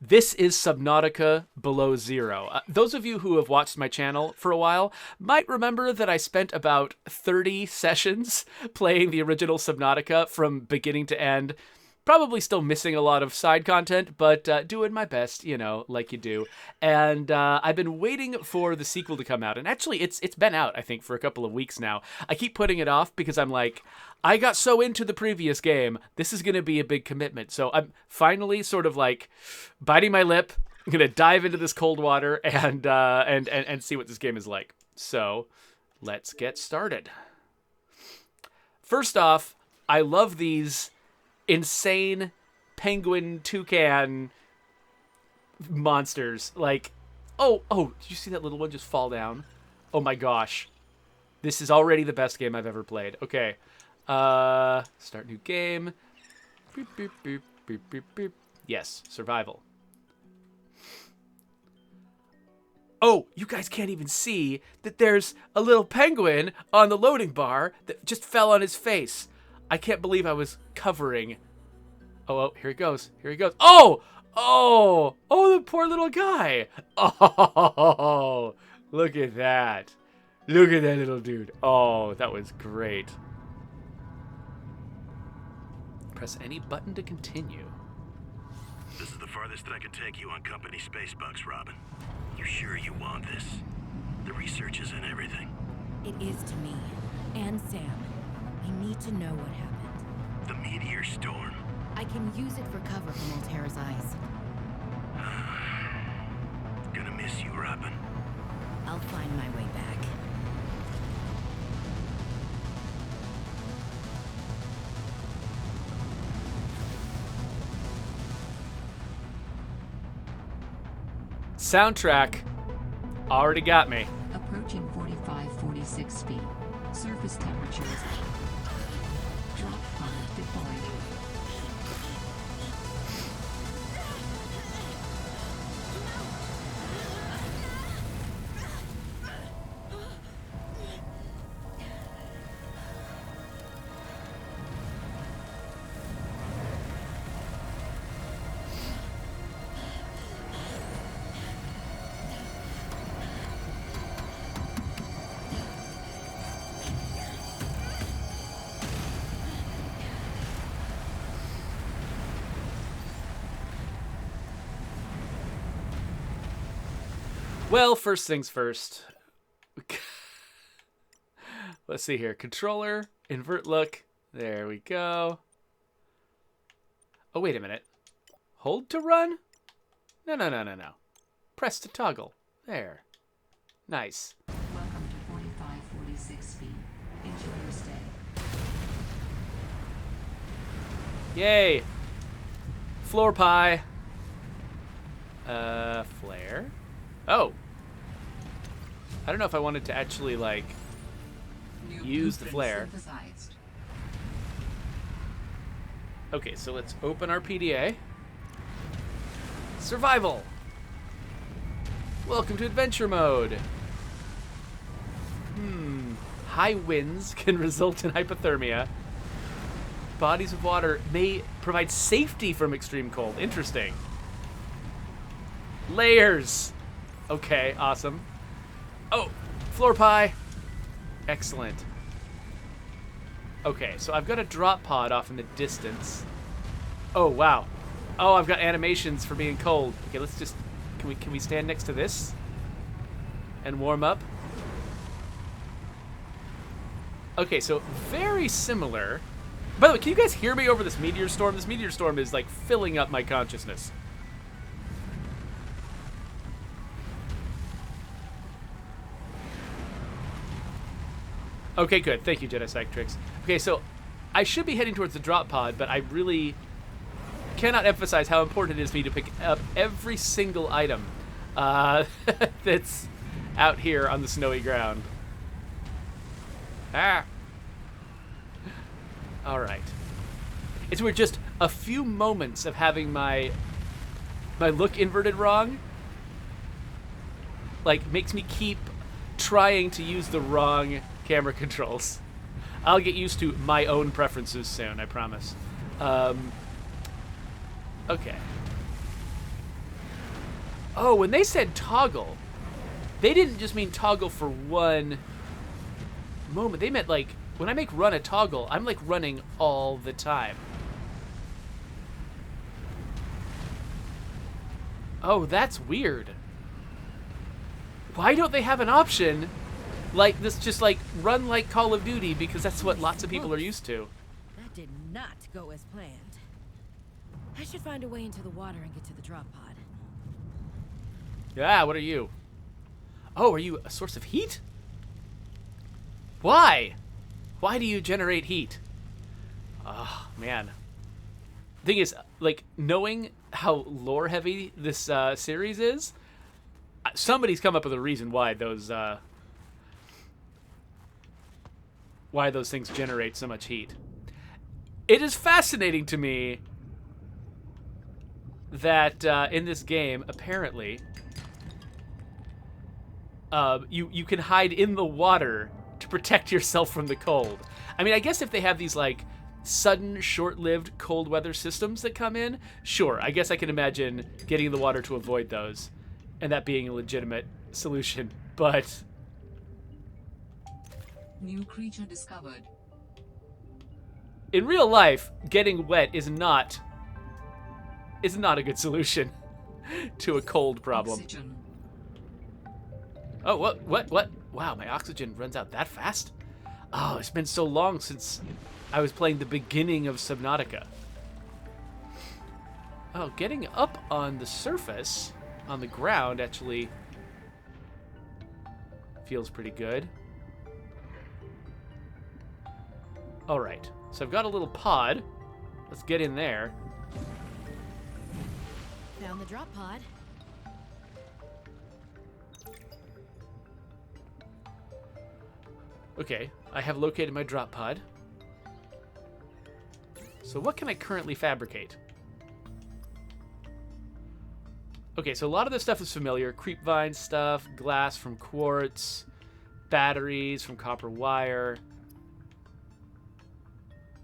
This is Subnautica Below Zero. Those of you who have watched my channel for a while might remember that I spent about 30 sessions playing the original Subnautica from beginning to end. Probably still missing a lot of side content, but doing my best, you know, like you do. And I've been waiting for the sequel to come out. And actually, it's been out, I think, for a couple of weeks now. I keep putting it off because I'm like, I got so into the previous game. This is going to be a big commitment. So I'm finally sort of like biting my lip. I'm going to dive into this cold water and see what this game is like. So let's get started. First off, I love these insane penguin toucan monsters. Like, oh, did you see that little one just fall down? Oh my gosh. This is already the best game I've ever played. Okay. Start new game. Boop, boop, boop, boop, boop, boop. Yes, survival. Oh, you guys can't even see that there's a little penguin on the loading bar that just fell on his face. I can't believe I was covering. Oh, here he goes. Here he goes. Oh, the poor little guy. Oh, look at that. Look at that little dude. Oh, that was great. Press any button to continue. This is the farthest that I can take you on company space bucks, Robin. You sure you want this? The research isn't everything. It is to me. And Sam. I need to know what happened. The meteor storm. I can use it for cover from Voltaire's eyes. Gonna miss you, Robin. I'll find my way back. Soundtrack already got me. Approaching 45-46 feet. Surface temperatures. Drop pod deployed. Well, first things first. Let's see here. Controller, invert look. There we go. Oh, wait a minute. Hold to run? No. Press to toggle. There. Nice. Welcome to 45-46 feet. Enjoy your stay. Yay. Floor pie. Flare. Oh. I don't know if I wanted to actually, like, use the flare. Synthesized. Okay, so let's open our PDA. Survival. Welcome to adventure mode. High winds can result in hypothermia. Bodies of water may provide safety from extreme cold. Interesting. Layers. Okay, awesome. Oh, floor pie. Excellent. Okay, so I've got a drop pod off in the distance. Oh, wow. Oh, I've got animations for being cold. Okay, let's just... Can we stand next to this? And warm up? Okay, so very similar. By the way, can you guys hear me over this meteor storm? This meteor storm is, like, filling up my consciousness. Okay, good. Thank you, Jedi Psych Tricks. Okay, so I should be heading towards the drop pod, but I really cannot emphasize how important it is for me to pick up every single item that's out here on the snowy ground. Ah. All right. It's weird, just a few moments of having my look inverted wrong, like, makes me keep trying to use the wrong camera controls. I'll get used to my own preferences soon, I promise. Okay. Oh, when they said toggle, they didn't just mean toggle for one moment. They meant, like, when I make run a toggle, I'm, like, running all the time. Oh, that's weird. Why don't they have an option like this, just, like, run like Call of Duty, because that's what lots of people are used to? That did not go as planned. I should find a way into the water and get to the drop pod. Yeah, what are you? Oh, are you a source of heat? Why? Why do you generate heat? Oh, man. Thing is, like, knowing how lore heavy this series is, somebody's come up with a reason why those things generate so much heat. It is fascinating to me that in this game, apparently, you can hide in the water to protect yourself from the cold. I mean, I guess if they have these, like, sudden, short-lived cold weather systems that come in, sure, I guess I can imagine getting in the water to avoid those, and that being a legitimate solution. But New creature discovered. in real life, getting wet is not a good solution to a cold problem. Oxygen. Oh, what? Wow, my oxygen runs out that fast? Oh, it's been so long since I was playing the beginning of Subnautica. Oh, getting up on the surface, on the ground, actually feels pretty good. All right, so I've got a little pod. Let's get in there. Found the drop pod. Okay, I have located my drop pod. So what can I currently fabricate? Okay, so a lot of this stuff is familiar. Creepvine stuff, glass from quartz, batteries from copper wire.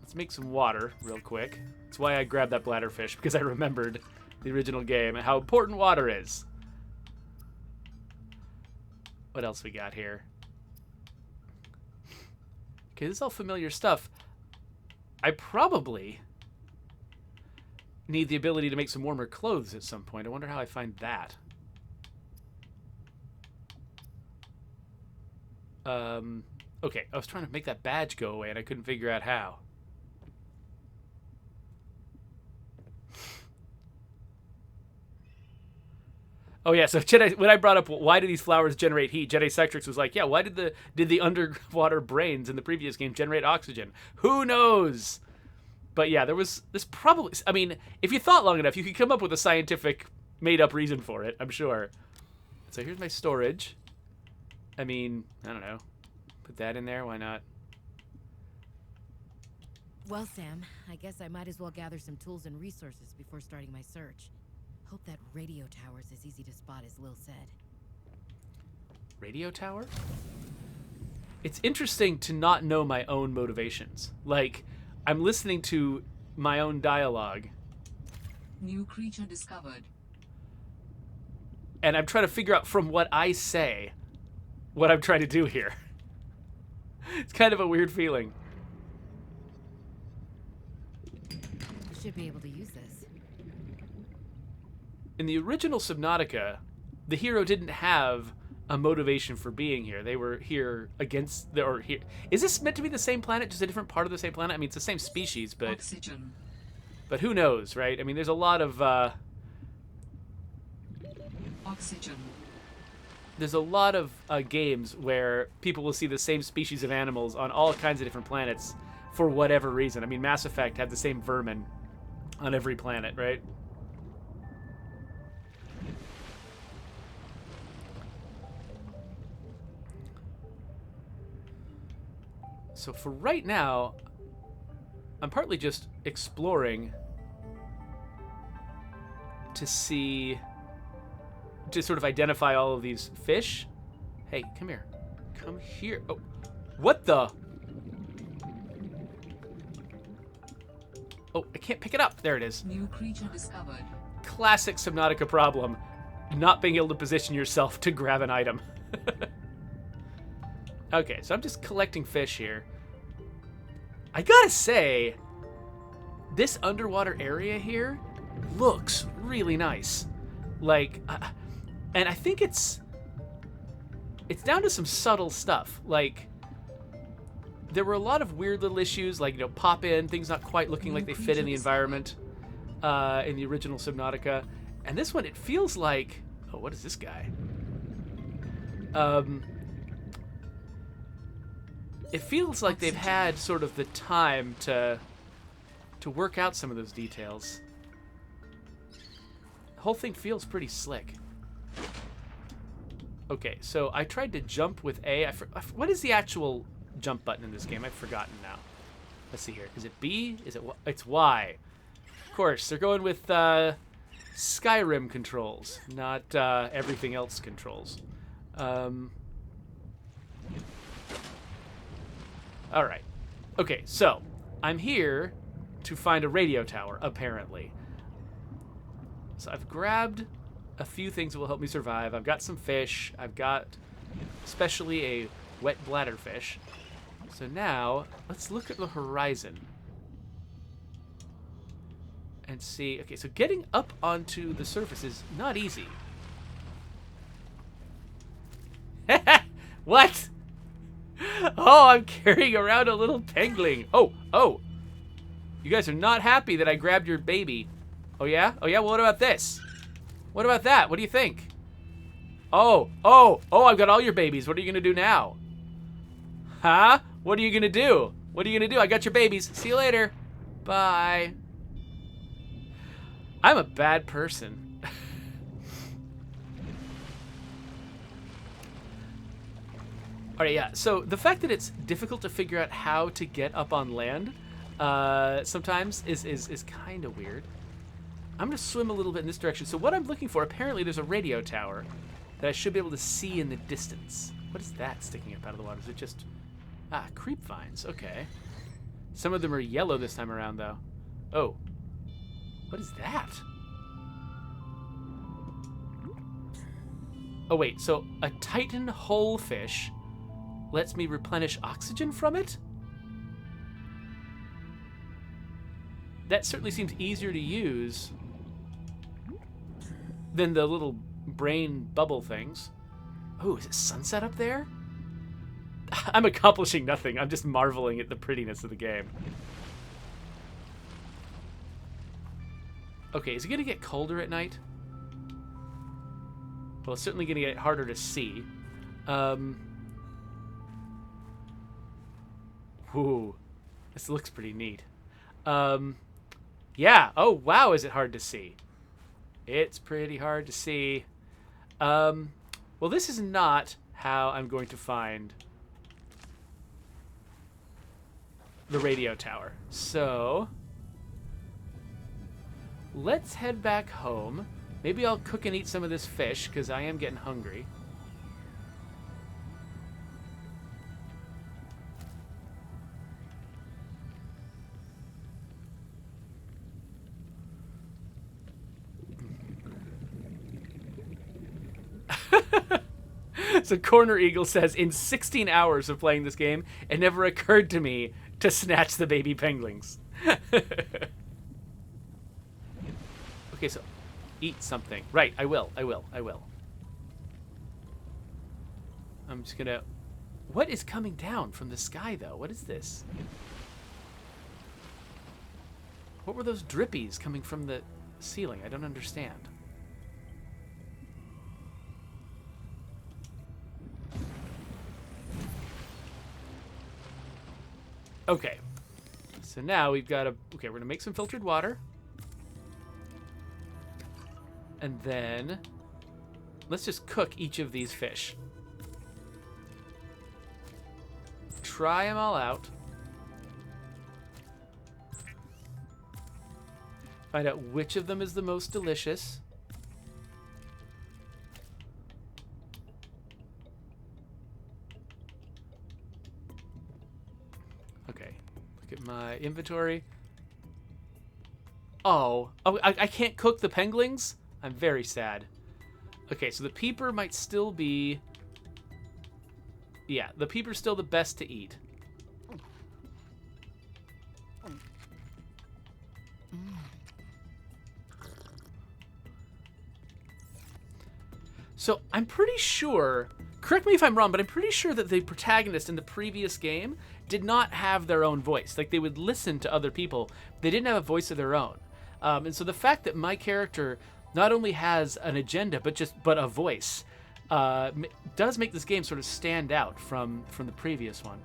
Let's make some water real quick. That's why I grabbed that bladderfish, because I remembered the original game and how important water is. What else we got here? Okay, this is all familiar stuff. I probably need the ability to make some warmer clothes at some point. I wonder how I find that. Okay, I was trying to make that badge go away and I couldn't figure out how. Oh yeah, so Jedi, when I brought up why do these flowers generate heat, Jedi Sectrix was like, yeah, why did the underwater brains in the previous game generate oxygen? Who knows? But yeah, there was this probably, I mean, if you thought long enough, you could come up with a scientific made-up reason for it, I'm sure. So here's my storage. I mean, I don't know. Put that in there, why not? Well, Sam, I guess I might as well gather some tools and resources before starting my search. Hope that radio tower's as easy to spot as Lil said. Radio tower? It's interesting to not know my own motivations. Like, I'm listening to my own dialogue. New creature discovered. And I'm trying to figure out from what I say what I'm trying to do here. It's kind of a weird feeling. Should be able to use this. In the original Subnautica, the hero didn't have a motivation for being here. They were here against the, or here. Is this meant to be the same planet, just a different part of the same planet? I mean, it's the same species, but Oxygen. But who knows, right? I mean, there's a lot of Oxygen. there's a lot of games where people will see the same species of animals on all kinds of different planets for whatever reason. I mean, Mass Effect had the same vermin on every planet, right? So for right now, I'm partly just exploring to see, to sort of identify all of these fish. Hey, come here. Come here. Oh, what the? Oh, I can't pick it up. There it is. New creature discovered. Classic Subnautica problem. not being able to position yourself to grab an item. Okay, so I'm just collecting fish here. I gotta say, this underwater area here looks really nice. Like, and I think it's down to some subtle stuff. Like, there were a lot of weird little issues, like, pop in, things not quite looking like they fit in the environment in the original Subnautica. And this one, it feels like, oh, what is this guy? It feels like they've had sort of the time to work out some of those details. The whole thing feels pretty slick. Okay, so I tried to jump with A. What is the actual jump button in this game? I've forgotten now. Let's see here. Is it B? Is it? It's Y. Of course, they're going with Skyrim controls, not everything else controls. All right. Okay, so I'm here to find a radio tower, apparently. So I've grabbed a few things that will help me survive. I've got some fish. I've got especially a wet bladderfish. So now, let's look at the horizon. And see, okay, so getting up onto the surface is not easy. What? Oh, I'm carrying around a little pegling. Oh. You guys are not happy that I grabbed your baby. Oh, yeah? Oh, yeah? Well, what about this? What about that? What do you think? Oh, I've got all your babies. What are you going to do now? Huh? What are you going to do? What are you going to do? I got your babies. See you later. Bye. I'm a bad person. All right, yeah. So the fact that it's difficult to figure out how to get up on land sometimes is kind of weird. I'm going to swim a little bit in this direction. So what I'm looking for, apparently there's a radio tower that I should be able to see in the distance. What is that sticking up out of the water? Is it just... Ah, creep vines. Okay. Some of them are yellow this time around, though. Oh. What is that? Oh, wait. So a Titan whole fish lets me replenish oxygen from it? That certainly seems easier to use than the little brain bubble things. Oh, is it sunset up there? I'm accomplishing nothing. I'm just marveling at the prettiness of the game. Okay, is it going to get colder at night? Well, it's certainly going to get harder to see. Ooh, this looks pretty neat. Yeah. Oh, wow, is it hard to see? It's pretty hard to see. Well, this is not how I'm going to find the radio tower. So, let's head back home. Maybe I'll cook and eat some of this fish, because I am getting hungry. So Corner Eagle says, in 16 hours of playing this game, it never occurred to me to snatch the baby penguins. Okay, so eat something. Right, I will. I'm just gonna... What is coming down from the sky, though? What is this? What were those drippies coming from the ceiling? I don't understand. Okay, so now we've got okay, we're gonna make some filtered water. And then let's just cook each of these fish. Try them all out. Find out which of them is the most delicious. Okay, look at my inventory. Oh, I can't cook the penguins? I'm very sad. Okay, so the peeper might still be... Yeah, the peeper's still the best to eat. So I'm pretty sure, correct me if I'm wrong, but I'm pretty sure that the protagonist in the previous game did not have their own voice. Like, they would listen to other people. They didn't have a voice of their own. And so the fact that my character not only has an agenda, but a voice, does make this game sort of stand out from the previous one.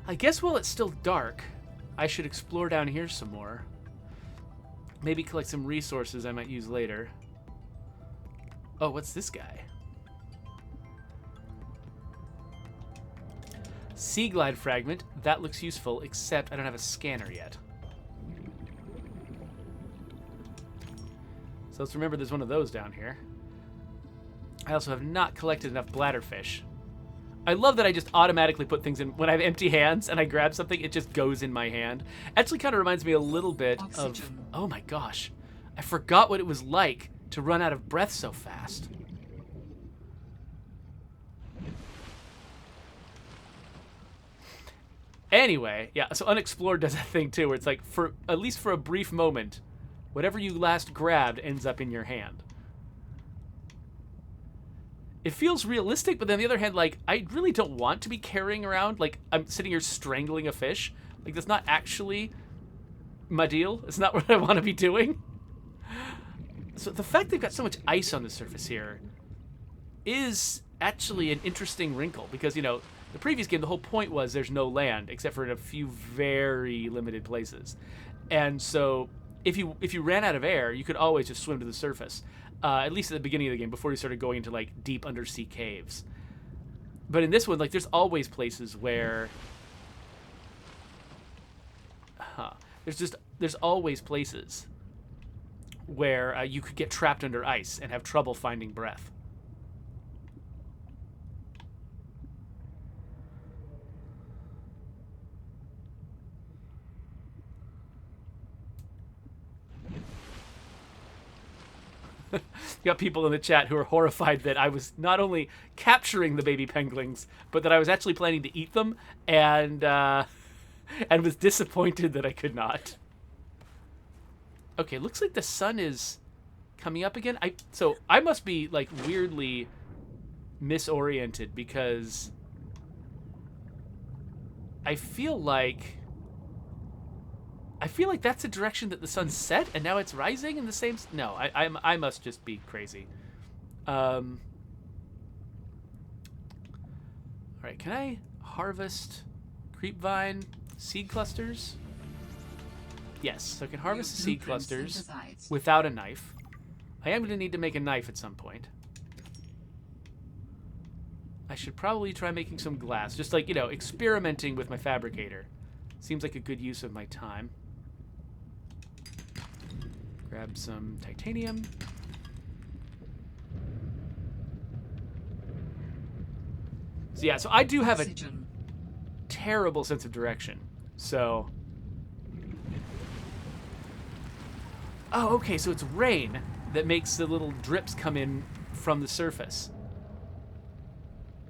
I guess while it's still dark, I should explore down here some more. Maybe collect some resources I might use later. Oh, what's this guy? Sea Glide fragment. That looks useful, except I don't have a scanner yet. So let's remember there's one of those down here. I also have not collected enough bladderfish. I love that I just automatically put things in. When I have empty hands and I grab something, it just goes in my hand. Actually kind of reminds me a little bit of... Oh my gosh. I forgot what it was like to run out of breath so fast. Anyway, yeah, so Unexplored does a thing too, where it's like, for at least for a brief moment, whatever you last grabbed ends up in your hand. It feels realistic, but then on the other hand, like, I really don't want to be carrying around, like, I'm sitting here strangling a fish. Like, that's not actually my deal. It's not what I want to be doing. So the fact they've got so much ice on the surface here is actually an interesting wrinkle, because, you know, the previous game, the whole point was there's no land, except for in a few very limited places. And so if you ran out of air, you could always just swim to the surface. At least at the beginning of the game, before you started going into, like, deep undersea caves. But in this one, like, there's always places where... There's always places where you could get trapped under ice and have trouble finding breath. You got people in the chat who are horrified that I was not only capturing the baby penguins, but that I was actually planning to eat them, and was disappointed that I could not. Okay, looks like the sun is coming up again. So I must be, like, weirdly misoriented, because I feel like that's the direction that the sun set, and now it's rising in the same... No, I must just be crazy. All right, can I harvest creepvine seed clusters? Yes, so I can harvest the seed clusters without a knife. I am going to need to make a knife at some point. I should probably try making some glass. Just, like, you know, experimenting with my fabricator. Seems like a good use of my time. Grab some titanium. So yeah, so I do have a terrible sense of direction. So... Oh, okay, so it's rain that makes the little drips come in from the surface.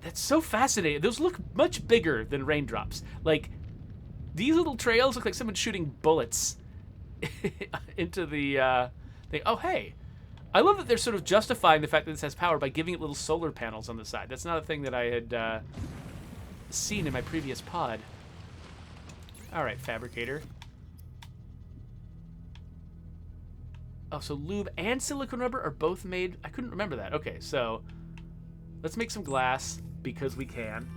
That's so fascinating. Those look much bigger than raindrops. Like, these little trails look like someone shooting bullets into the thing. Oh, hey. I love that they're sort of justifying the fact that this has power by giving it little solar panels on the side. That's not a thing that I had seen in my previous pod. All right, fabricator. Oh, so lube and silicone rubber are both made... I couldn't remember that. Okay, so let's make some glass because we can.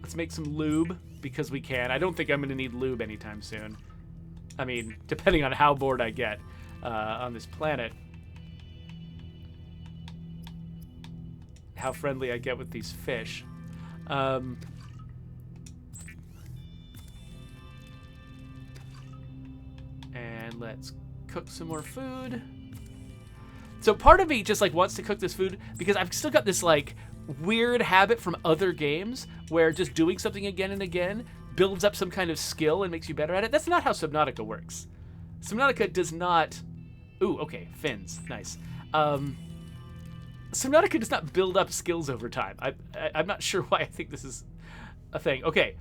Let's make some lube because we can. I don't think I'm going to need lube anytime soon. I mean, depending on how bored I get on this planet. How friendly I get with these fish. And let's cook some more food. So part of me just, like, wants to cook this food because I've still got this, like, weird habit from other games where just doing something again and again builds up some kind of skill and makes you better at it. That's not how Subnautica works. Subnautica does not Ooh, okay, fins, nice. Subnautica does not build up skills over time. I'm not sure why I think this is a thing. Okay,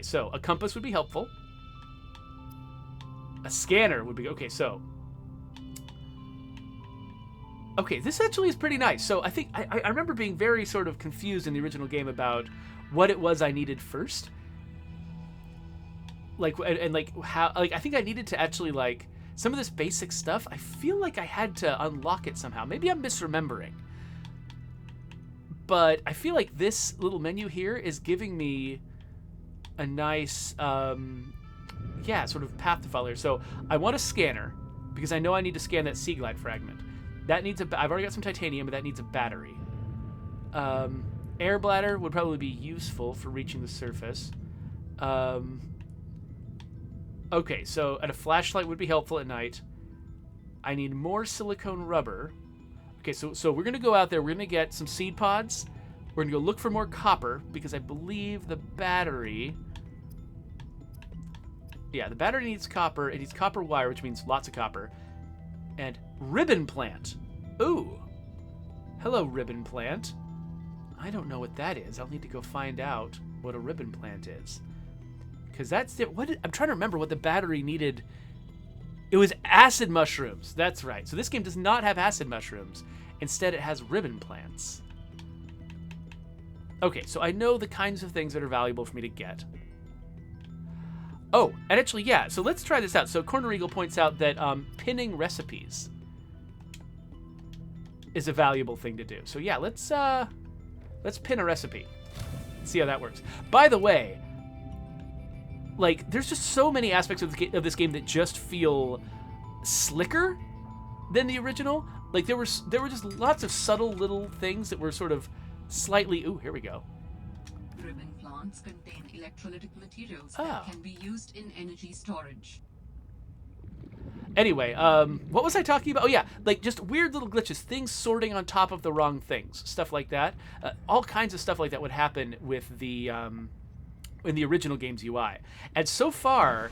so a compass would be helpful. A scanner would be, okay, so. Okay, this actually is pretty nice. So I think, I remember being very sort of confused in the original game about what it was I needed first. Like, and like how, like, I think I needed to actually, like, some of this basic stuff, I feel like I had to unlock it somehow. Maybe I'm misremembering. But I feel like this little menu here is giving me a nice, yeah, sort of path to follow here. So I want a scanner, because I know I need to scan that Sea Glide fragment. That needs I've already got some titanium, but that needs a battery. Air bladder would probably be useful for reaching the surface. Okay, so and a flashlight would be helpful at night. I need more silicone rubber. Okay, so we're going to go out there. We're going to get some seed pods. We're going to go look for more copper, because I believe the battery... Yeah, the battery needs copper. It needs copper wire, which means lots of copper. And ribbon plant. Ooh. Hello, ribbon plant. I don't know what that is. I'll need to go find out what a ribbon plant is. Because that's... I'm trying to remember what the battery needed... It was acid mushrooms. That's right. So this game does not have acid mushrooms. Instead, it has ribbon plants. Okay, so I know the kinds of things that are valuable for me to get. Oh, and actually, yeah. So let's try this out. So Corner Eagle points out that pinning recipes is a valuable thing to do. So yeah, let's pin a recipe. See how that works. By the way, like, there's just so many aspects of this game that just feel slicker than the original. Like, there were just lots of subtle little things that were sort of slightly... Ooh, here we go. Ribbon plants contain electrolytic materials that can be used in energy storage. Anyway, what was I talking about? Oh, yeah, like, just weird little glitches. Things sorting on top of the wrong things. Stuff like that. All kinds of stuff like that would happen with the... in the original game's UI. And so far,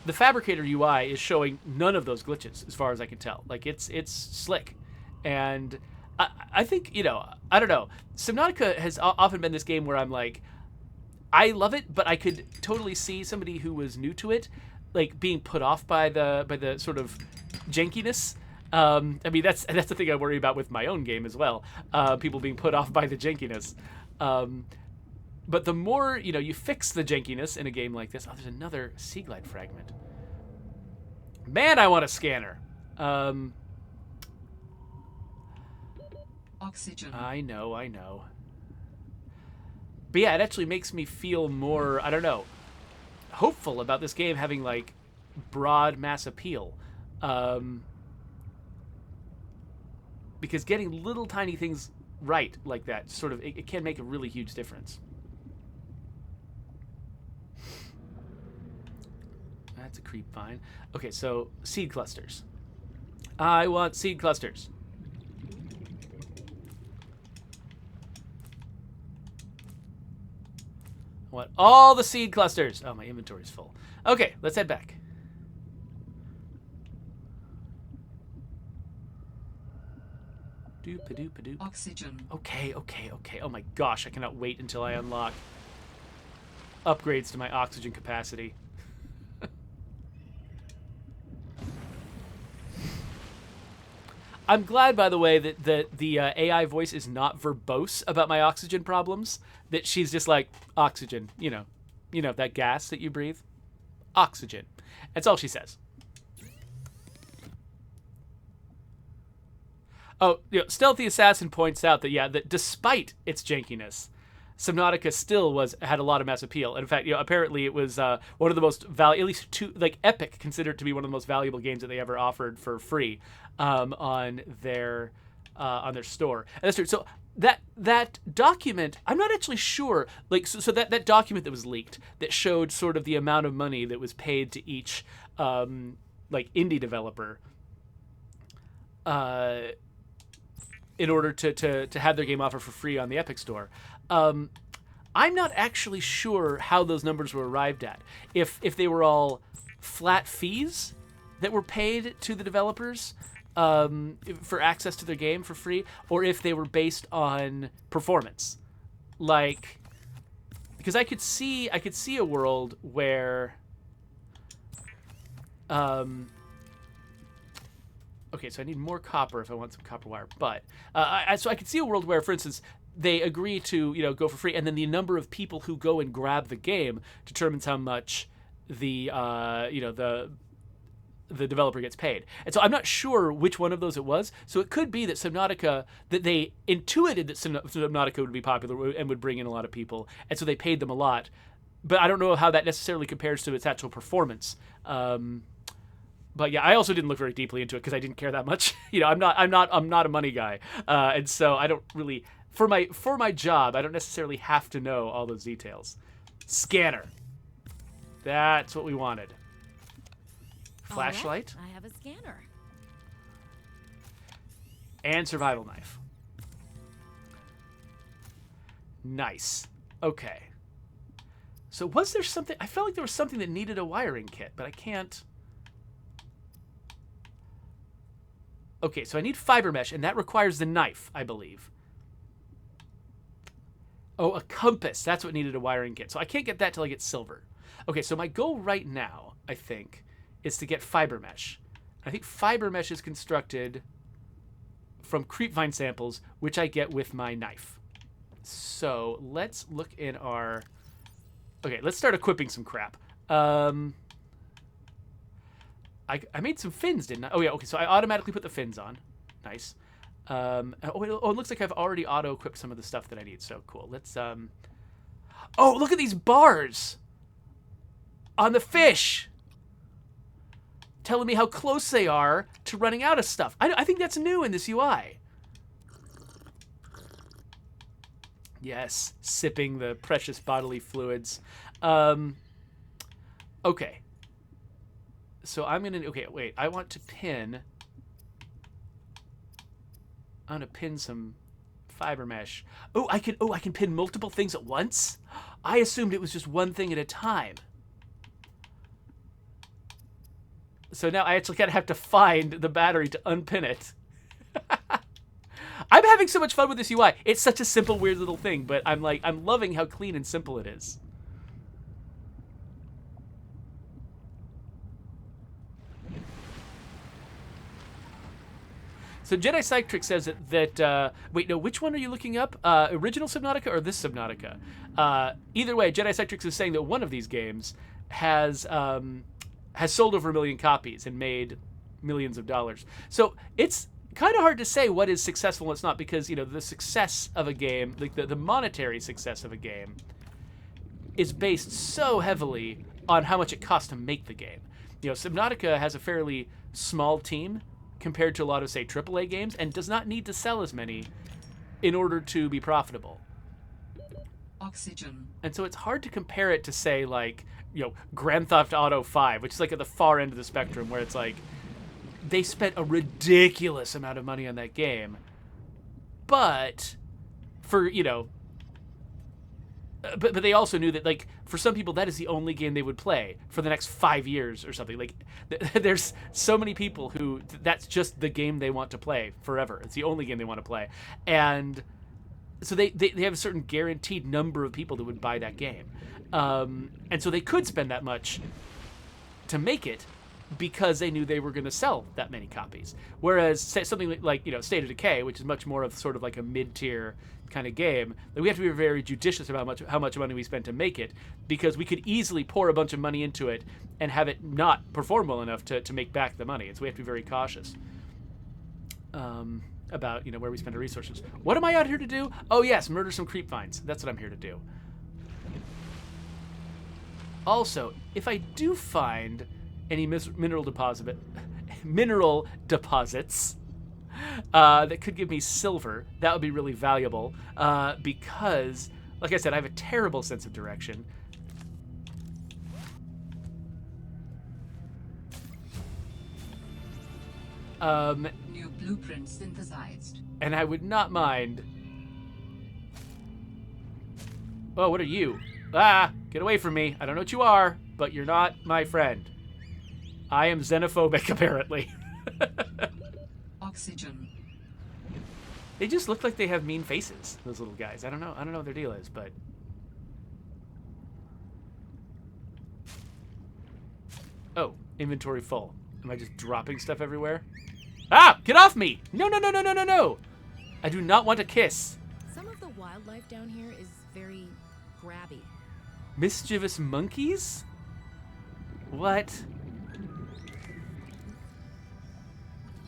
the Fabricator UI is showing none of those glitches, as far as I can tell. Like, it's slick. And I think, you know, I don't know. Subnautica has often been this game where I'm like, I love it, but I could totally see somebody who was new to it, like, being put off by the sort of jankiness. I mean, that's the thing I worry about with my own game as well. People being put off by the jankiness. But the more, you know, you fix the jankiness in a game like this... Oh, there's another Sea Glide fragment. Man, I want a scanner. Oxygen. I know. But yeah, it actually makes me feel more, I don't know, hopeful about this game having, like, broad mass appeal. Because getting little tiny things right like that, sort of, it can make a really huge difference. That's a creep vine. Okay, so seed clusters. I want seed clusters. I want all the seed clusters. Oh, my inventory's full. Okay, let's head back. Doop-a-doop-a-doop. Oxygen. Okay. Oh my gosh, I cannot wait until I unlock upgrades to my oxygen capacity. I'm glad, by the way, that the AI voice is not verbose about my oxygen problems. That she's just like, oxygen, you know that gas that you breathe? Oxygen. That's all she says. Oh, you know, Stealthy Assassin points out that, yeah, that despite its jankiness, Subnautica still had a lot of mass appeal. And in fact, you know, apparently it was one of the most at least two, like Epic considered it to be one of the most valuable games that they ever offered for free on their store. And that's true. So that document, I'm not actually sure. Like, so that document that was leaked that showed sort of the amount of money that was paid to each like indie developer in order to have their game offer for free on the Epic Store. I'm not actually sure how those numbers were arrived at. If they were all flat fees that were paid to the developers, for access to their game for free, or if they were based on performance. Like, because I could see a world where, okay, so I need more copper if I want some copper wire, but so I could see a world where, for instance, they agree to go for free, and then the number of people who go and grab the game determines how much the the developer gets paid. And so I'm not sure which one of those it was. So it could be that Subnautica, that they intuited that Subnautica would be popular and would bring in a lot of people, and so they paid them a lot. But I don't know how that necessarily compares to its actual performance. But yeah, I also didn't look very deeply into it because I didn't care that much. I'm not a money guy, and so I don't really for my job I don't necessarily have to know all those details. Scanner. That's what we wanted. Flashlight. All right, I have a scanner. And survival knife. Nice. Okay. So was there something... I felt like there was something that needed a wiring kit, but I can't... Okay, so I need fiber mesh, and that requires the knife, I believe. Oh, a compass. That's what needed a wiring kit. So I can't get that till I get silver. Okay, so my goal right now, I think, is to get fiber mesh. I think fiber mesh is constructed from creepvine samples, which I get with my knife. So let's look in our... Okay, let's start equipping some crap. I made some fins, didn't I? Oh, yeah, okay, so I automatically put the fins on. Nice. It looks like I've already auto-equipped some of the stuff that I need, so cool. Let's... Oh, look at these bars! On the fish! Telling me how close they are to running out of stuff. I think that's new in this UI. Yes, sipping the precious bodily fluids. Okay. So I'm gonna... Okay, wait. I want to pin... I'm gonna pin some fiber mesh. Oh, I can pin multiple things at once? I assumed it was just one thing at a time. So now I actually kind of have to find the battery to unpin it. I'm having so much fun with this UI. It's such a simple, weird little thing, but I'm loving how clean and simple it is. So Jedi Cytric says that wait, no, which one are you looking up? Original Subnautica or this Subnautica? Either way, Jedi Cytric is saying that one of these games has sold over 1 million copies and made millions of dollars. So it's kind of hard to say what is successful and what's not, because the success of a game, like the monetary success of a game, is based so heavily on how much it costs to make the game. Subnautica has a fairly small team compared to a lot of, say, AAA games, and does not need to sell as many in order to be profitable. Oxygen. And so it's hard to compare it to, say, like, Grand Theft Auto 5, which is like at the far end of the spectrum, where it's like they spent a ridiculous amount of money on that game, but for but they also knew that, like, for some people that is the only game they would play for the next 5 years or something. Like, there's so many people who that's just the game they want to play forever. It's the only game they want to play, and so they have a certain guaranteed number of people that would buy that game. And so they could spend that much to make it because they knew they were going to sell that many copies. Whereas something like State of Decay, which is much more of sort of like a mid-tier kind of game, we have to be very judicious about how much money we spend to make it, because we could easily pour a bunch of money into it and have it not perform well enough to make back the money. And so we have to be very cautious about where we spend our resources. What am I out here to do? Oh yes, murder some creep vines. That's what I'm here to do. Also, if I do find any mineral deposits that could give me silver, that would be really valuable, because, like I said, I have a terrible sense of direction. New blueprint synthesized. And I would not mind... Oh, what are you? Ah, get away from me. I don't know what you are, but you're not my friend. I am xenophobic, apparently. Oxygen. They just look like they have mean faces, those little guys. I don't know what their deal is, but... Oh, inventory full. Am I just dropping stuff everywhere? Ah! Get off me! No, no, no, no, no, no, no! I do not want a kiss. Some of the wildlife down here is very grabby. Mischievous monkeys? What?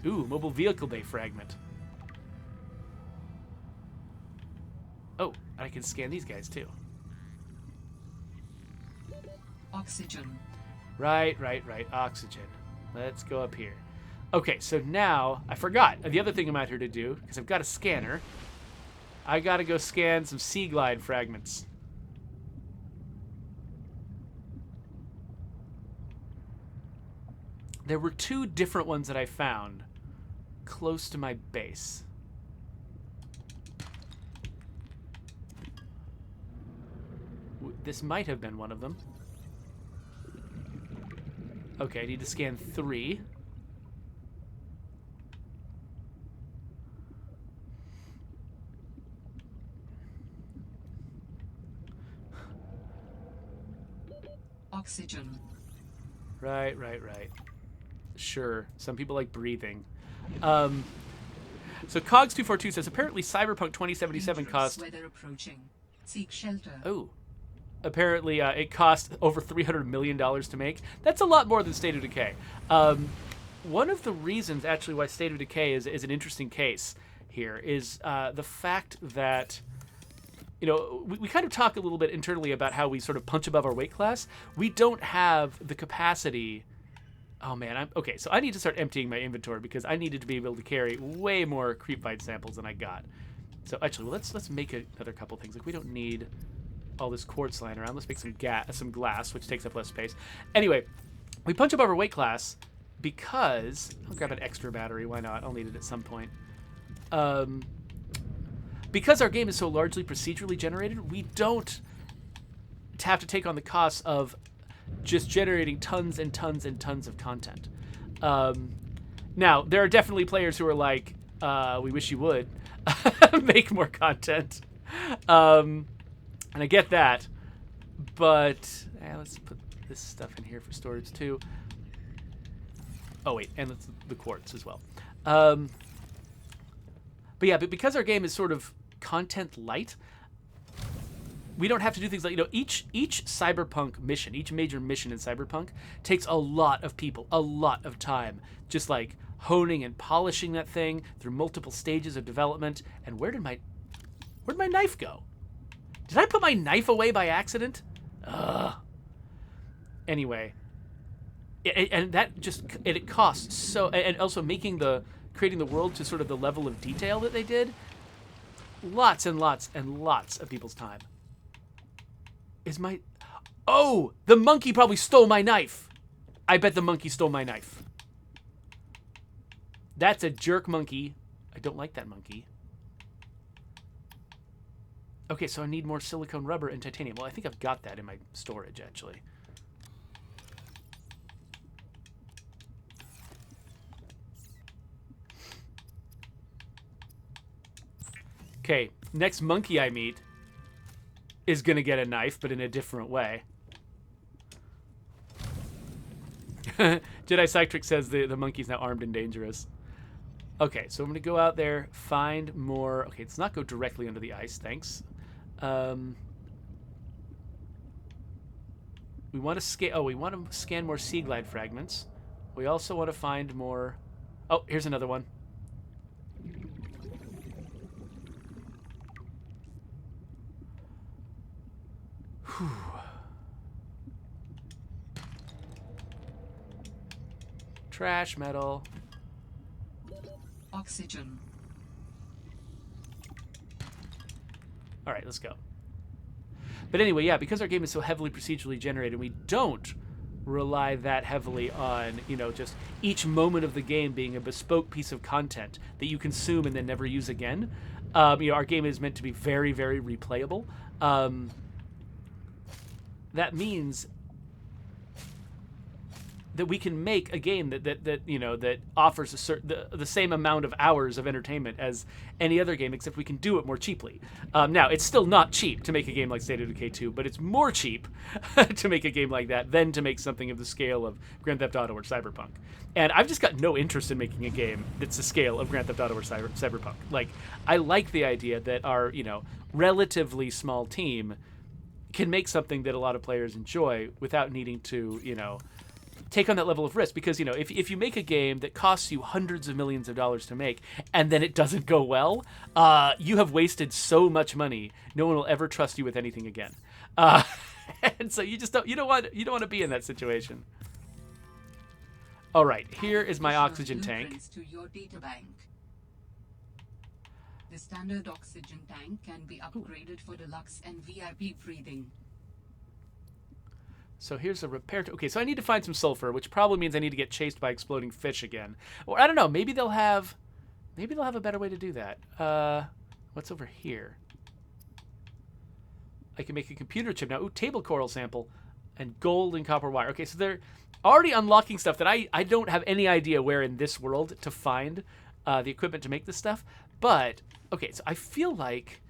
Ooh, mobile vehicle bay fragment. Oh, I can scan these guys too. Oxygen. Right. Oxygen. Let's go up here. Okay, so now, I forgot. The other thing I'm out here to do, because I've got a scanner, I gotta go scan some Sea Glide fragments. There were 2 different ones that I found close to my base. This might have been one of them. Okay, I need to scan 3. Oxygen. Right. Sure, some people like breathing. So Cogs242 says, apparently Cyberpunk 2077 cost... Weather approaching. Seek shelter. Oh. Apparently it cost over $300 million to make. That's a lot more than State of Decay. One of the reasons, actually, why State of Decay is an interesting case here is the fact that... You know, we kind of talk a little bit internally about how we sort of punch above our weight class. We don't have the capacity... Oh, man. Okay, so I need to start emptying my inventory because I needed to be able to carry way more creepvine samples than I got. So, actually, well, let's make another couple things. Like, we don't need all this quartz lying around. Let's make some glass, which takes up less space. Anyway, we punch above our weight class because... I'll grab an extra battery. Why not? I'll need it at some point. Because our game is so largely procedurally generated, we don't have to take on the costs of just generating tons and tons and tons of content. Now, there are definitely players who are like, we wish you would make more content. And I get that. But let's put this stuff in here for storage too. Oh, wait, and the quartz as well. But because our game is sort of content light, we don't have to do things like, each Cyberpunk mission, each major mission in Cyberpunk takes a lot of people, a lot of time, just like honing and polishing that thing through multiple stages of development. And where'd my knife go? Did I put my knife away by accident? Ugh. Anyway, and that just, it costs so, and also creating the world to sort of the level of detail that they did, lots and lots and lots of people's time. Oh, the monkey probably stole my knife. I bet the monkey stole my knife. That's a jerk monkey. I don't like that monkey. Okay, so I need more silicone rubber and titanium. Well, I think I've got that in my storage, actually. Okay, next monkey I meet is going to get a knife, but in a different way. Jedi Cytric says the monkey's now armed and dangerous. Okay, so I'm going to go out there, find more... Okay, let's not go directly under the ice, thanks. We want to scan more Sea Glide fragments. We also want to find more... Oh, here's another one. Whew. Trash metal. Oxygen. All right, let's go. But anyway, yeah, because our game is so heavily procedurally generated, we don't rely that heavily on, just each moment of the game being a bespoke piece of content that you consume and then never use again. Our game is meant to be very, very replayable. That means that we can make a game that you know, that offers the same amount of hours of entertainment as any other game, except we can do it more cheaply. Now, it's still not cheap to make a game like State of Decay 2, but it's more cheap to make a game like that than to make something of the scale of Grand Theft Auto or Cyberpunk. And I've just got no interest in making a game that's the scale of Grand Theft Auto or Cyberpunk. Like, I like the idea that our, you know, relatively small team can make something that a lot of players enjoy without needing to, you know, take on that level of risk. Because, you know, if you make a game that costs you hundreds of millions of dollars to make and then it doesn't go well, you have wasted so much money. No one will ever trust you with anything again. And so you don't want to be in that situation. All right, here is my oxygen tank. To your data bank. The standard oxygen tank can be upgraded for deluxe and VIP breathing. So here's a repair. Okay, so I need to find some sulfur, which probably means I need to get chased by exploding fish again. Or I don't know. Maybe they'll have a better way to do that. What's over here? I can make a computer chip now. Ooh, table coral sample, and gold and copper wire. Okay, so they're already unlocking stuff that I don't have any idea where in this world to find the equipment to make this stuff. But okay, so I feel like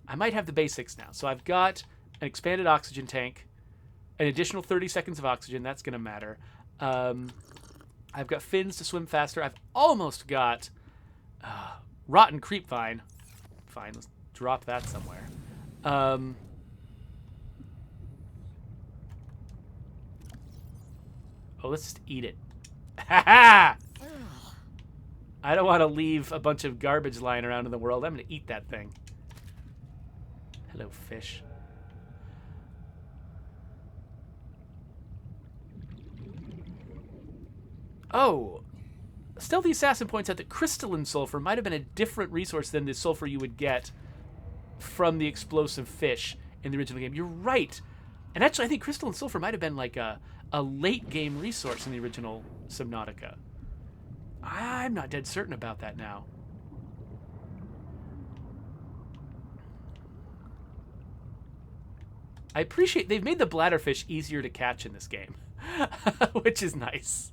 I might have the basics now. So I've got an expanded oxygen tank. An additional 30 seconds of oxygen, that's going to matter. I've got fins to swim faster. I've almost got rotten creep vine. Fine, let's drop that somewhere. Let's just eat it. Ha-ha! I don't want to leave a bunch of garbage lying around in the world. I'm going to eat that thing. Hello, fish. Oh, Stealthy Assassin points out that crystalline sulfur might have been a different resource than the sulfur you would get from the explosive fish in the original game. You're right. And actually, I think crystalline sulfur might have been like a late game resource in the original Subnautica. I'm not dead certain about that now. I appreciate they've made the bladderfish easier to catch in this game, which is nice.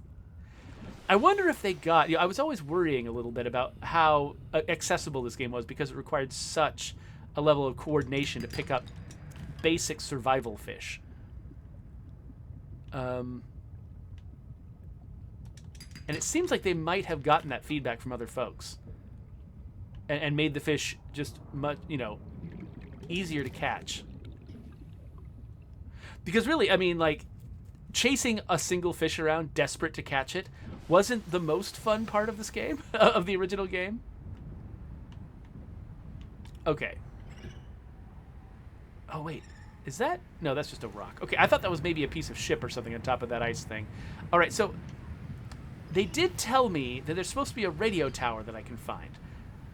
I wonder if they got... You know, I was always worrying a little bit about how accessible this game was because it required such a level of coordination to pick up basic survival fish. And it seems like they might have gotten that feedback from other folks and made the fish just much, you know, easier to catch. Because really, I mean, like, chasing a single fish around, desperate to catch it, wasn't the most fun part of this game, of the original game. Okay. Oh, wait. Is that... No, that's just a rock. Okay, I thought that was maybe a piece of ship or something on top of that ice thing. All right, so they did tell me that there's supposed to be a radio tower that I can find.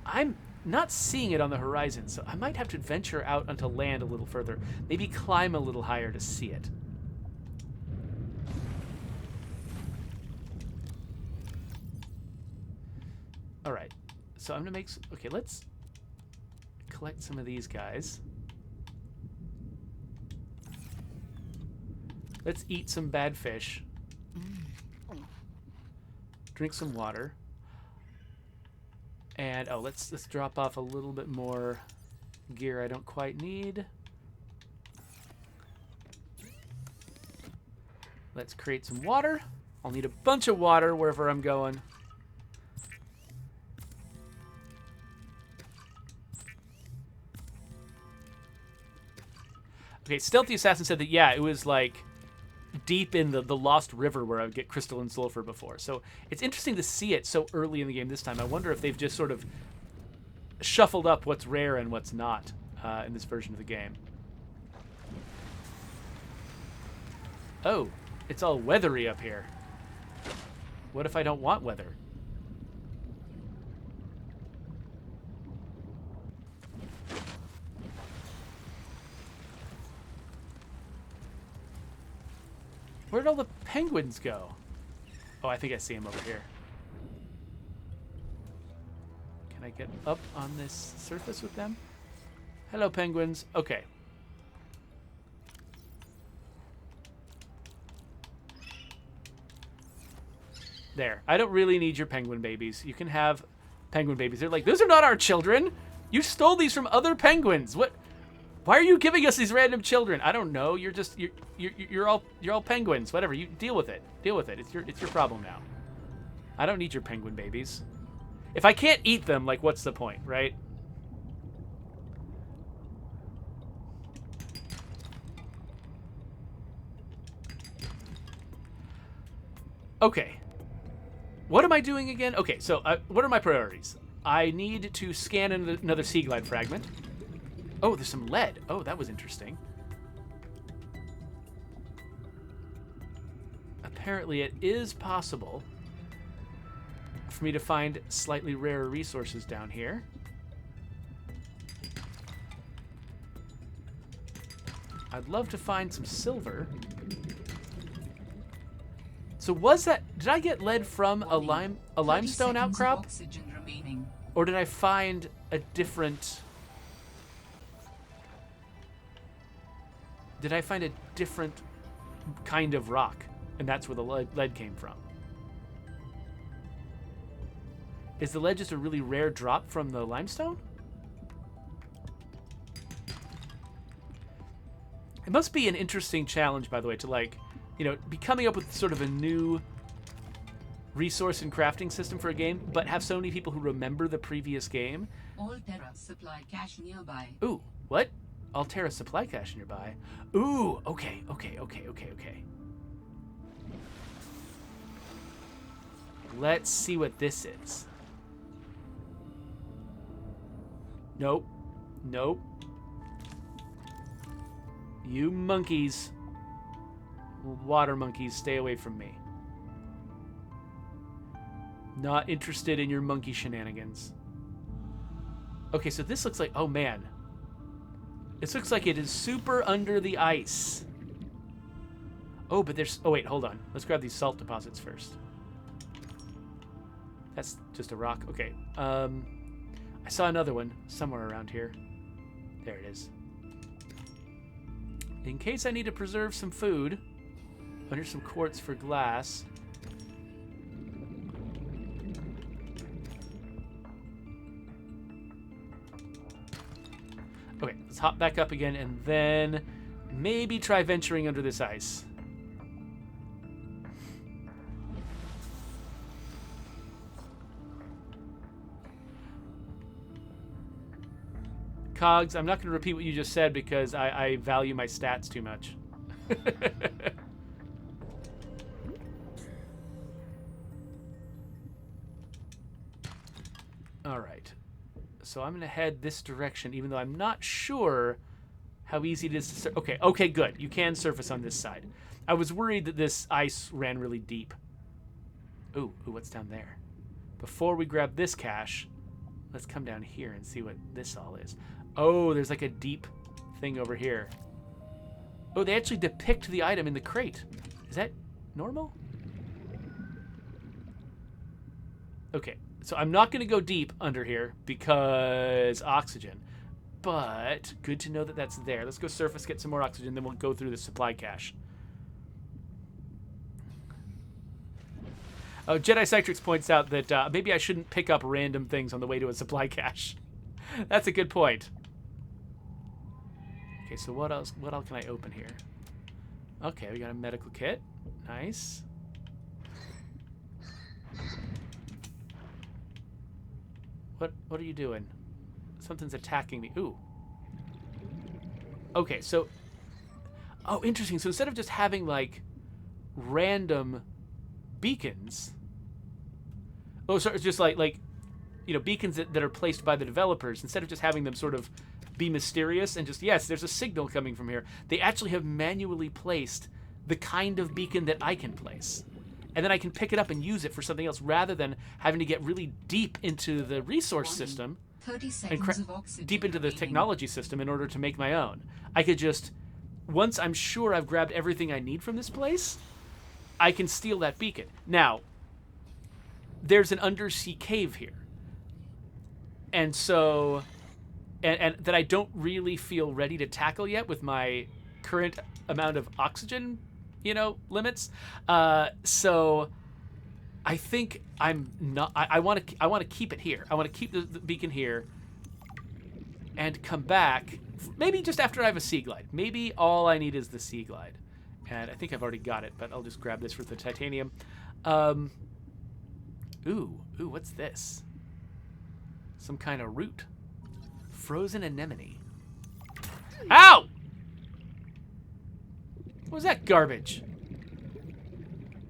I'm not seeing it on the horizon, so I might have to venture out onto land a little further. Maybe climb a little higher to see it. All right, so I'm gonna make... Okay, let's collect some of these guys. Let's eat some bad fish. Drink some water. And, oh, let's drop off a little bit more gear I don't quite need. Let's create some water. I'll need a bunch of water wherever I'm going. Okay, Stealthy Assassin said that, yeah, it was like deep in the lost river where I would get crystalline sulfur before. So it's interesting to see it so early in the game this time. I wonder if they've just sort of shuffled up what's rare and what's not in this version of the game. Oh, it's all weathery up here. What if I don't want weather? Where'd all the penguins go? Oh, I think I see them over here. Can I get up on this surface with them? Hello, penguins. Okay. There. I don't really need your penguin babies. You can have penguin babies. They're like, those are not our children. You stole these from other penguins. What? Why are you giving us these random children? I don't know. You're all penguins. Whatever. You deal with it. Deal with it. It's your problem now. I don't need your penguin babies. If I can't eat them, like, what's the point, right? Okay. What am I doing again? Okay, so what are my priorities? I need to scan another Sea Glide fragment. Oh, there's some lead. Oh, that was interesting. Apparently it is possible for me to find slightly rarer resources down here. I'd love to find some silver. So did I get lead from a limestone outcrop? Or did I find a different... Did I find a different kind of rock? And that's where the lead came from. Is the lead just a really rare drop from the limestone? It must be an interesting challenge, by the way, to, like, you know, be coming up with sort of a new resource and crafting system for a game, but have so many people who remember the previous game. Altera supply cache nearby. Ooh, what? Altera supply cache nearby. Ooh, okay. Let's see what this is. Nope. You monkeys. Water monkeys, stay away from me. Not interested in your monkey shenanigans. Okay, so this looks like... Oh, man. This looks like it is super under the ice. Oh, but there's... Oh, wait, hold on. Let's grab these salt deposits first. That's just a rock. Okay. I saw another one somewhere around here. There it is. In case I need to preserve some food... Under some quartz for glass. Okay, let's hop back up again and then maybe try venturing under this ice. Cogs, I'm not going to repeat what you just said because I value my stats too much. All right, so I'm going to head this direction, even though I'm not sure how easy it is to... Okay, good. You can surface on this side. I was worried that this ice ran really deep. Ooh, what's down there? Before we grab this cache, let's come down here and see what this all is. Oh, there's like a deep thing over here. Oh, they actually depict the item in the crate. Is that normal? Okay. So I'm not going to go deep under here because oxygen, but good to know that that's there. Let's go surface, get some more oxygen, then we'll go through the supply cache. Oh, Jedi Cytrix points out that maybe I shouldn't pick up random things on the way to a supply cache. That's a good point. Okay, so what else can I open here? Okay, we got a medical kit. Nice. What are you doing? Something's attacking me. Ooh. Okay, so... Oh, interesting. So instead of just having, like, random beacons... Oh, sorry, it's just like you know, beacons that are placed by the developers. Instead of just having them sort of be mysterious and just, yes, there's a signal coming from here, they actually have manually placed the kind of beacon that I can place. And then I can pick it up and use it for something else rather than having to get really deep into the resource system and deep into the technology system in order to make my own. I could just, once I'm sure I've grabbed everything I need from this place, I can steal that beacon. Now, there's an undersea cave here. And so, and that I don't really feel ready to tackle yet with my current amount of oxygen, you know, limits. So I think I'm not. I want to keep it here. I want to keep the beacon here, and come back. Maybe just after I have a sea glide. Maybe all I need is the sea glide, and I think I've already got it. But I'll just grab this for the titanium. Ooh, what's this? Some kind of root. Frozen anemone. Ow! What was that garbage?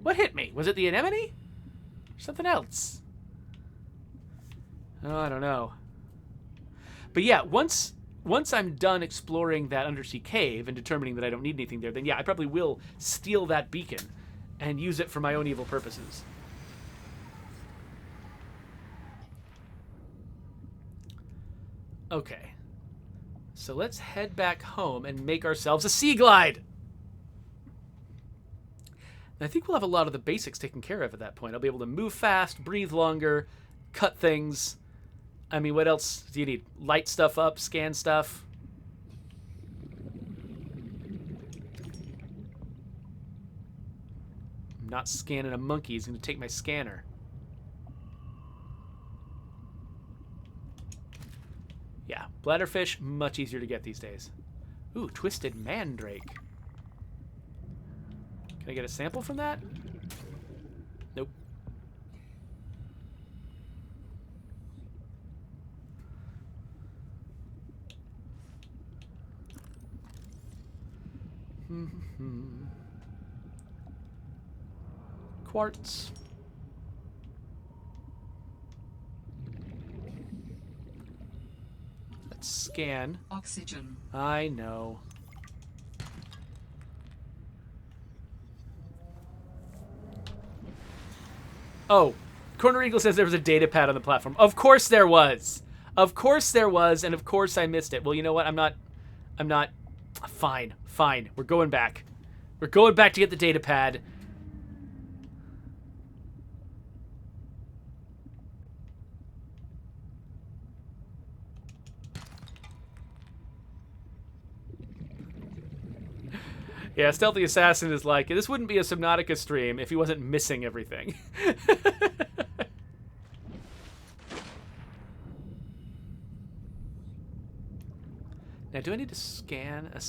What hit me? Was it the anemone? Or something else? Oh, I don't know. But yeah, once I'm done exploring that undersea cave and determining that I don't need anything there, then yeah, I probably will steal that beacon and use it for my own evil purposes. Okay. So let's head back home and make ourselves a sea glide. And I think we'll have a lot of the basics taken care of at that point. I'll be able to move fast, breathe longer, cut things. I mean, what else do you need? Light stuff up, scan stuff. I'm not scanning a monkey. He's going to take my scanner. Yeah, bladderfish, much easier to get these days. Ooh, twisted mandrake. Can I get a sample from that? Nope. Quartz. Let's scan. Oxygen. I know. Oh, Corner Eagle says there was a data pad on the platform. Of course there was. Of course there was, and of course I missed it. Well, you know what? I'm not. Fine. We're going back. We're going back to get the data pad. Yeah, Stealthy Assassin is like, this wouldn't be a Subnautica stream if he wasn't missing everything. Now, do I need to scan a...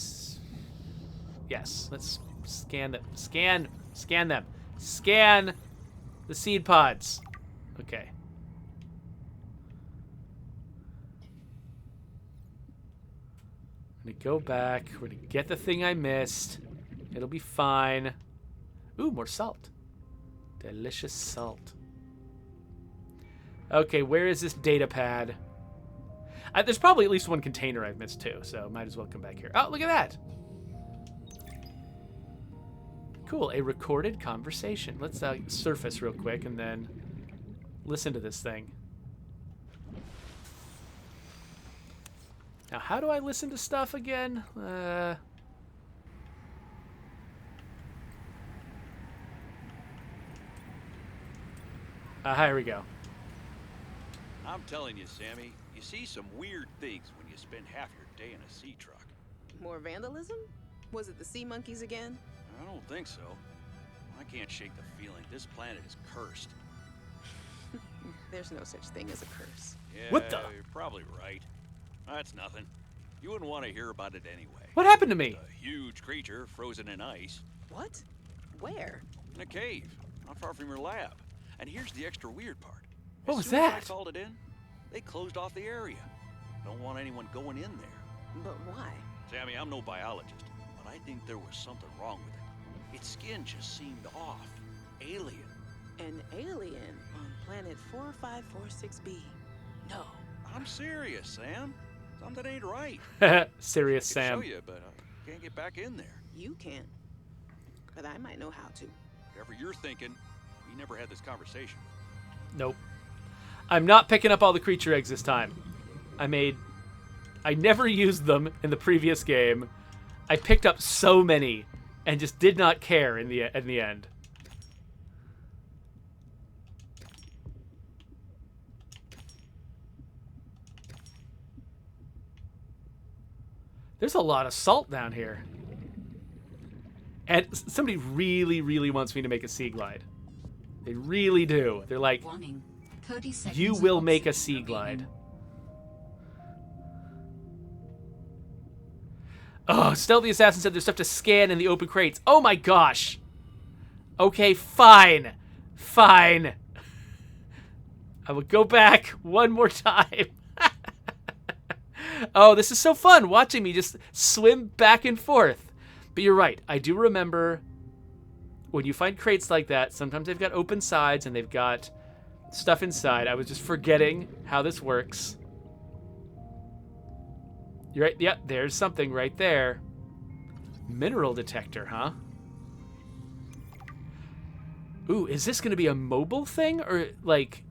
Yes, let's scan them. Scan them. Scan the seed pods. Okay. I'm gonna go back. We're gonna get the thing I missed. It'll be fine. Ooh, more salt. Delicious salt. Okay, where is this data pad? There's probably at least one container I've missed too, so might as well come back here. Oh, look at that. Cool, a recorded conversation. Let's surface real quick and then listen to this thing. Now, how do I listen to stuff again? Here we go. I'm telling you, Sammy, you see some weird things when you spend half your day in a sea truck. More vandalism? Was it the sea monkeys again? I don't think so. I can't shake the feeling this planet is cursed. There's no such thing as a curse. Yeah, What the? You're probably right. That's nothing. You wouldn't want to hear about it anyway. What happened to me? A huge creature frozen in ice. What? Where? In a cave, not far from your lab. And here's the extra weird part. What As was soon as I that? called it in, they closed off the area. Don't want anyone going in there. But why? Sammy, I'm no biologist, but I think there was something wrong with it. Its skin just seemed off. Alien. An alien on planet 4546b. No. I'm serious, Sam. Something ain't right. Serious I could Sam. show you, but I can't get back in there. You can. But I might know how to. Whatever you're thinking, we never had this conversation. Nope. I'm not picking up all the creature eggs this time. I never used them in the previous game. I picked up so many and just did not care in the end. There's a lot of salt down here. And somebody really, really wants me to make a sea glide. They really do. They're like, Warning. 30 seconds you of will make a oxygen sea glide. remaining. Oh, Stealthy Assassin said there's stuff to scan in the open crates. Oh my gosh. Okay, fine. Fine. I will go back one more time. Oh, this is so fun watching me just swim back and forth. But you're right. I do remember when you find crates like that, sometimes they've got open sides and they've got stuff inside. I was just forgetting how this works. You're right. Yep, there's something right there. Mineral detector, huh? Ooh, is this going to be a mobile thing? Or, like...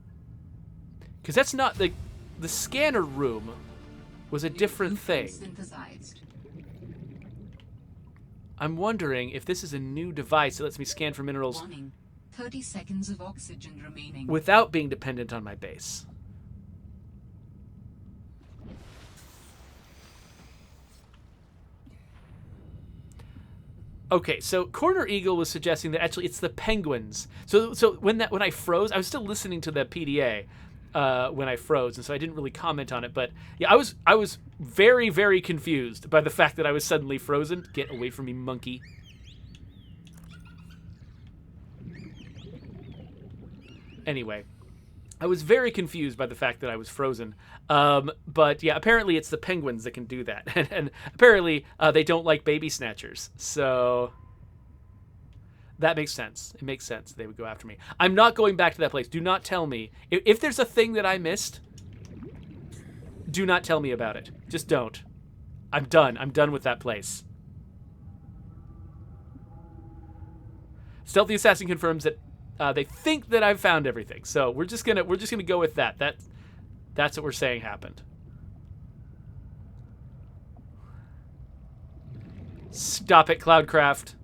Because that's not... The scanner room was a different thing. Synthesized. I'm wondering if this is a new device that lets me scan for minerals Warning. 30 seconds of oxygen remaining. without being dependent on my base. Okay, so Corner Eagle was suggesting that actually it's the penguins. So when I froze, I was still listening to the PDA when I froze, and so I didn't really comment on it. But yeah, I was very, very confused by the fact that I was suddenly frozen. Get away from me, monkey. Anyway, I was very confused by the fact that I was frozen. But yeah, apparently it's the penguins that can do that. And apparently they don't like baby snatchers. So that makes sense. It makes sense they would go after me. I'm not going back to that place. Do not tell me. If there's a thing that I missed, do not tell me about it. Just don't. I'm done. I'm done with that place. Stealthy Assassin confirms that they think that I've found everything. So we're just gonna go with that. That's what we're saying happened. Stop it, Cloudcraft.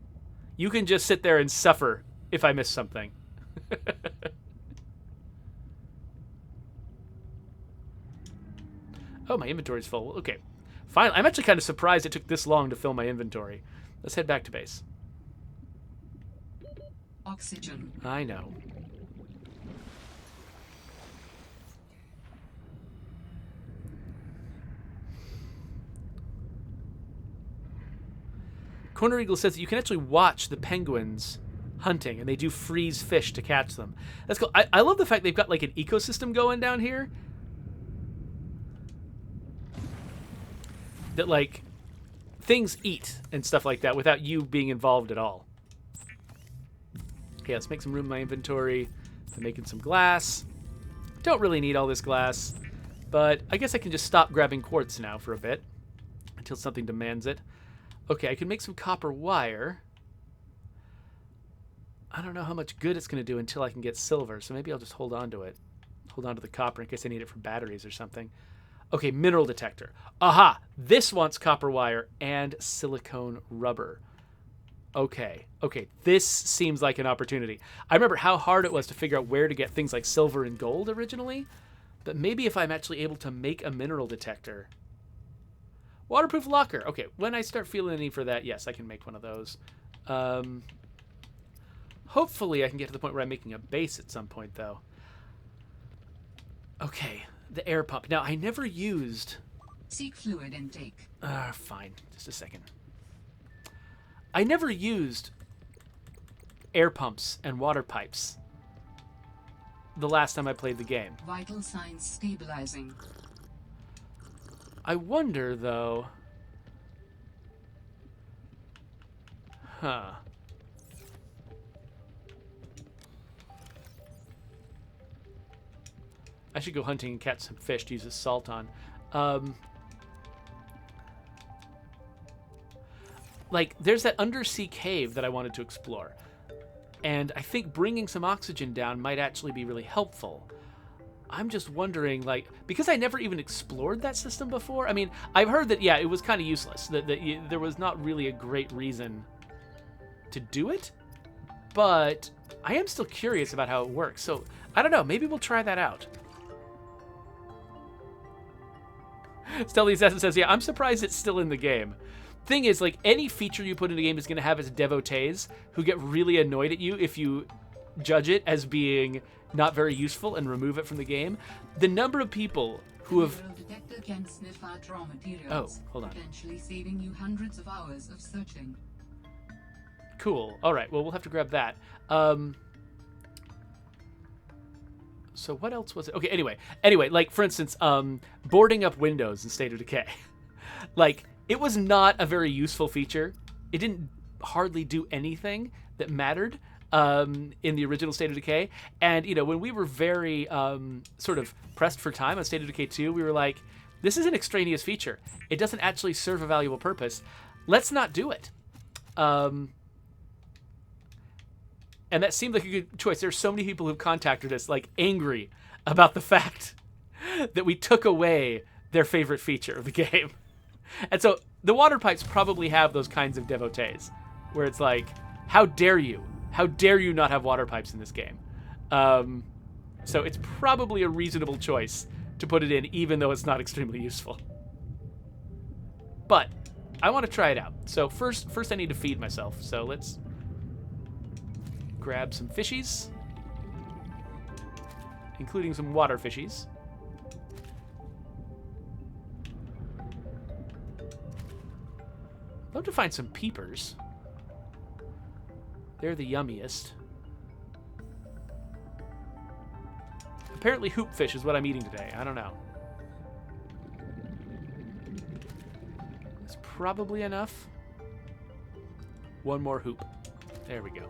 You can just sit there and suffer if I miss something. Oh, my inventory's full. Okay. Finally, I'm actually kind of surprised it took this long to fill my inventory. Let's head back to base. Oxygen. I know. Corner Eagle says that you can actually watch the penguins hunting, and they do freeze fish to catch them. That's cool. I love the fact they've got like an ecosystem going down here. That like things eat and stuff like that without you being involved at all. Okay, let's make some room in my inventory. I'm making some glass. Don't really need all this glass, but I guess I can just stop grabbing quartz now for a bit until something demands it. Okay, I can make some copper wire. I don't know how much good it's going to do until I can get silver, so maybe I'll just hold on to it. Hold on to the copper in case I need it for batteries or something. Okay, mineral detector. Aha! This wants copper wire and silicone rubber. Okay, this seems like an opportunity. I remember how hard it was to figure out where to get things like silver and gold originally, but maybe if I'm actually able to make a mineral detector... Waterproof locker. Okay, when I start feeling the need for that, yes, I can make one of those. Hopefully I can get to the point where I'm making a base at some point, though. Okay, the air pump. Now, I never used... Seek fluid intake. Fine. Just a second. I never used air pumps and water pipes the last time I played the game. Vital signs stabilizing. I wonder, though... Huh. I should go hunting and catch some fish to use this salt on. Like, there's that undersea cave that I wanted to explore. And I think bringing some oxygen down might actually be really helpful. I'm just wondering, like, because I never even explored that system before. I mean, I've heard that, yeah, it was kind of useless. That there was not really a great reason to do it. But I am still curious about how it works. So, I don't know. Maybe we'll try that out. Stealthy Assassin says, yeah, I'm surprised it's still in the game. Thing is, like, any feature you put in the game is going to have its devotees who get really annoyed at you if you judge it as being not very useful and remove it from the game. The number of people who have... Mineral detector can sniff out raw materials, Oh, hold on. potentially saving you hundreds of hours of searching. Cool. All right, well, we'll have to grab that. So what else was it? Okay, anyway, like, for instance, boarding up windows in State of Decay. Like, it was not a very useful feature. It didn't hardly do anything that mattered in the original State of Decay. And, you know, when we were very sort of pressed for time on State of Decay 2, we were like, this is an extraneous feature. It doesn't actually serve a valuable purpose. Let's not do it. And that seemed like a good choice. There's so many people who've contacted us, like, angry about the fact that we took away their favorite feature of the game. And so the water pipes probably have those kinds of devotees, where it's like, how dare you? How dare you not have water pipes in this game? So it's probably a reasonable choice to put it in, even though it's not extremely useful. But I want to try it out. So first I need to feed myself. So let's grab some fishies, including some water fishies. Love to find some peepers. They're the yummiest. Apparently hoopfish is what I'm eating today. I don't know. It's probably enough. One more hoop. There we go.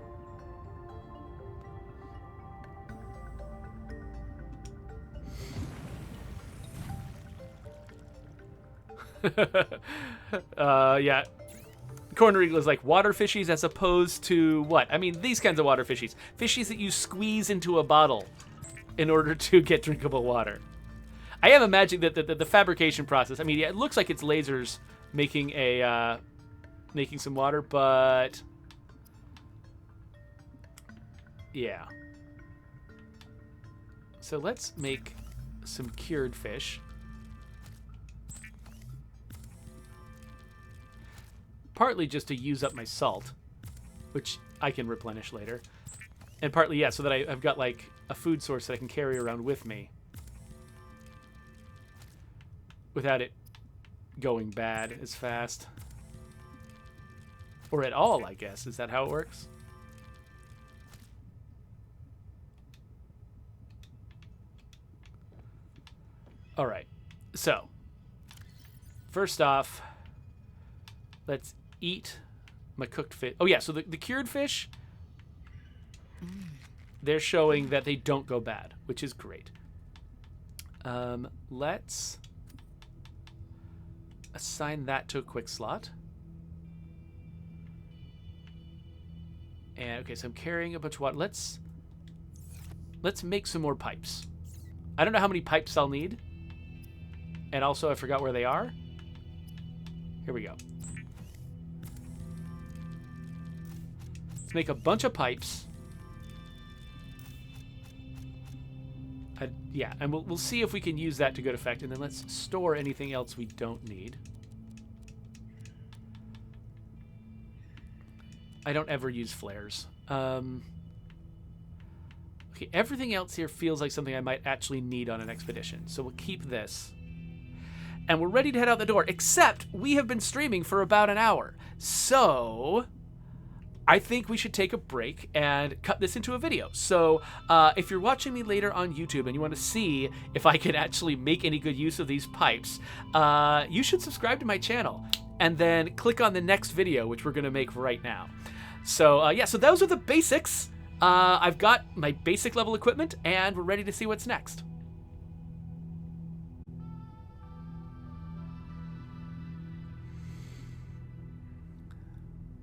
Yeah. Corner Eagle is like water fishies as opposed to what? I mean, these kinds of water fishies. Fishies that you squeeze into a bottle in order to get drinkable water. I am imagining that the fabrication process, I mean, yeah, it looks like it's lasers making a making some water, but yeah. So let's make some cured fish. Partly just to use up my salt, which I can replenish later. And partly, yeah, so that I've got, like, a food source that I can carry around with me without it going bad as fast. Or at all, I guess. Is that how it works? All right. So, first off, let's eat my cooked fish. Oh, yeah, so the cured fish, they're showing that they don't go bad, which is great. Let's assign that to a quick slot. And, okay, so I'm carrying a bunch of water. Let's make some more pipes. I don't know how many pipes I'll need. And also, I forgot where they are. Here we go. Make a bunch of pipes. Yeah, and we'll see if we can use that to good effect, and then let's store anything else we don't need. I don't ever use flares. Okay, everything else here feels like something I might actually need on an expedition, so we'll keep this. And we're ready to head out the door, except we have been streaming for about an hour. So I think we should take a break and cut this into a video. So if you're watching me later on YouTube and you want to see if I can actually make any good use of these pipes, you should subscribe to my channel and then click on the next video, which we're going to make right now. So yeah, so those are the basics. I've got my basic level equipment and we're ready to see what's next.